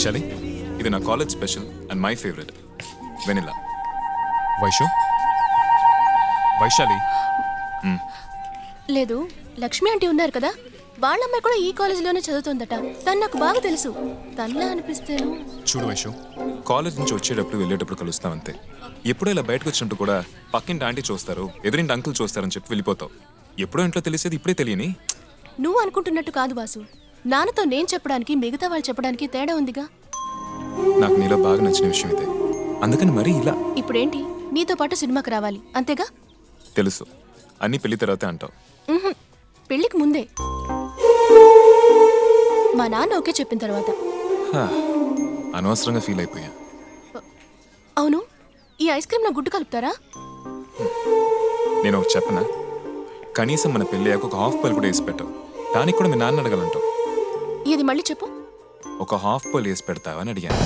వైశాలి, ఇది నా college special and my favourite vanilla. Vaishali. లేదు, లక్ష్మి ఆంటీ ఉన్నారు కదా, వాళ్ళ అమ్మాయి కూడా ఈ కాలేజీలోనే చదువుతుందట. తను నాకు బాగా తెలుసు. తనలా అనిపిస్తేను. చూడు వైషు, కాలేజ్ నుంచి వచ్చేటప్పుడు వెళ్ళేటప్పుడు కలుస్తాం అంతే. ఎప్పుడో ఇలా బయటకు వచ్చినట్టు కూడా పక్కింటి ఆంటీ చూస్తారు, ఎదురింటి అంకుల్ చూస్తారని చెప్పి వెళ్ళిపోతావు. ఎప్పుడో ఇంట్లో తెలిసేది ఇప్పుడే తెలియని. నువ్వు అనుకుంటున్నట్టు కాదు వాసు. నాన్నతో నేను చెప్పడానికి మిగతా వాళ్ళు చెప్పడానికి తేడా ఉందిగా. నాకు నీలో బాగా నచ్చిన విషయం ఇదే, అందుకని మరీ ఇలా. ఇప్పుడేంటి, నీతో పాటు సినిమాకి రావాలి అంతేగా? తెలుసు, అన్ని పెళ్లి తర్వాతే అంటావు. పెళ్లికి ముందే. మా నాన్న ఓకే చెప్పిన తర్వాత. అనవసరంగా ఫీల్ అయిపోయా. అవును, ఈ ఐస్ క్రీమ్ నా గుడ్డు కలుపుతారా? నేను ఒకటి చెప్పనా, కనీసం మన పెళ్ళి అయ్యాక ఒక హాఫ్ పల్ కూడా వేసి పెట్టావు. దానికి కూడా మీ నాన్న అడగాలంటావు. ఇది మళ్ళీ చెప్పు. ఒక హాఫ్ పల్ వేసి పెడతావని అడిగాను.